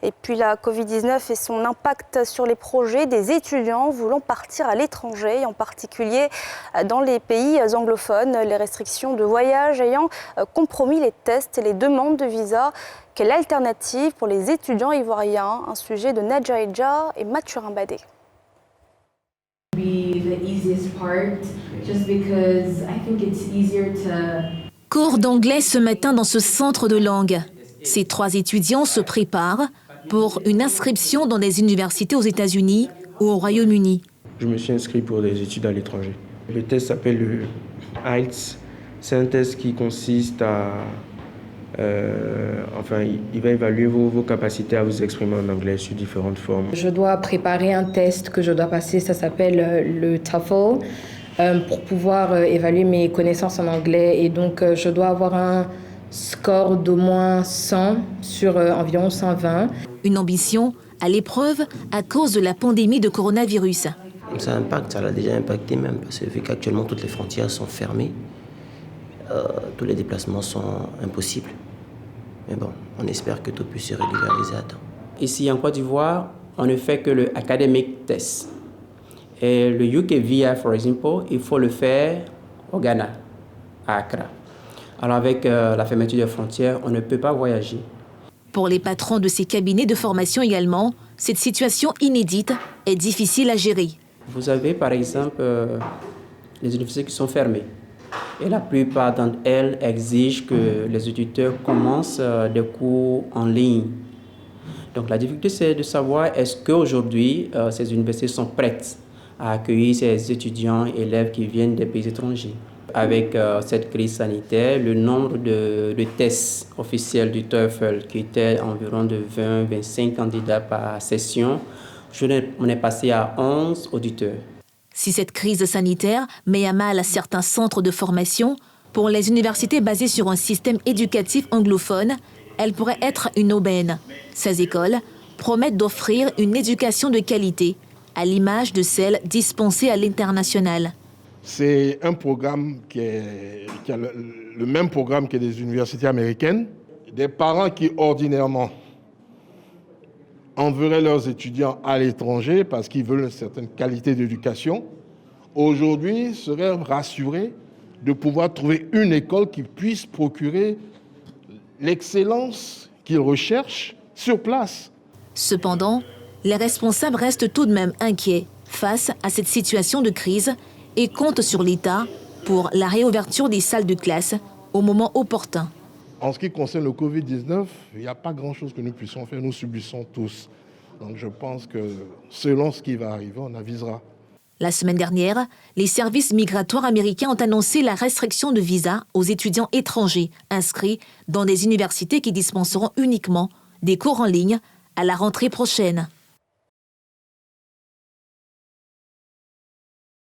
Et puis la Covid-19 et son impact sur les projets des étudiants voulant partir à l'étranger, en particulier dans les pays anglophones. Les restrictions de voyage ayant compromis les tests et les demandes de visa. Quelle alternative pour les étudiants ivoiriens? Un sujet de Nadja Edja et Mathurin Badé. Cours d'anglais ce matin dans ce centre de langue. Ces 3 étudiants se préparent pour une inscription dans des universités aux États-Unis ou au Royaume-Uni. Je me suis inscrit pour des études à l'étranger. Le test s'appelle le IELTS. C'est un test qui consiste à... il va évaluer vos capacités à vous exprimer en anglais sous différentes formes. Je dois préparer un test que je dois passer, ça s'appelle le TOEFL, pour pouvoir évaluer mes connaissances en anglais. Et donc, je dois avoir un score d'au moins 100 sur environ 120. Une ambition à l'épreuve à cause de la pandémie de coronavirus. Ça impacte, ça l'a déjà impacté même, parce que vu qu'actuellement toutes les frontières sont fermées, tous les déplacements sont impossibles. Mais bon, on espère que tout puisse se régulariser à temps. Ici en Côte d'Ivoire, on ne fait que le academic test. Et le UKVIA, par exemple, il faut le faire au Ghana, à Accra. Alors avec la fermeture des frontières, on ne peut pas voyager. Pour les patrons de ces cabinets de formation également, cette situation inédite est difficile à gérer. Vous avez par exemple les universités qui sont fermées. Et la plupart d'entre elles exigent que les étudiants commencent des cours en ligne. Donc la difficulté, c'est de savoir est-ce qu'aujourd'hui, ces universités sont prêtes à accueillir ces étudiants et élèves qui viennent des pays étrangers. Avec cette crise sanitaire, le nombre de tests officiels du TOEFL, qui était environ de 20-25 candidats par session, on est passé à 11 auditeurs. Si cette crise sanitaire met à mal certains centres de formation, pour les universités basées sur un système éducatif anglophone, elle pourrait être une aubaine. Ces écoles promettent d'offrir une éducation de qualité, à l'image de celle dispensée à l'international. C'est un programme qui a le même programme que les universités américaines. Des parents qui ordinairement enverraient leurs étudiants à l'étranger parce qu'ils veulent une certaine qualité d'éducation, aujourd'hui seraient rassurés de pouvoir trouver une école qui puisse procurer l'excellence qu'ils recherchent sur place. Cependant, les responsables restent tout de même inquiets face à cette situation de crise et comptent sur l'État pour la réouverture des salles de classe au moment opportun. En ce qui concerne le Covid-19, il n'y a pas grand-chose que nous puissions faire, nous subissons tous. Donc je pense que selon ce qui va arriver, on avisera. La semaine dernière, les services migratoires américains ont annoncé la restriction de visa aux étudiants étrangers inscrits dans des universités qui dispenseront uniquement des cours en ligne à la rentrée prochaine.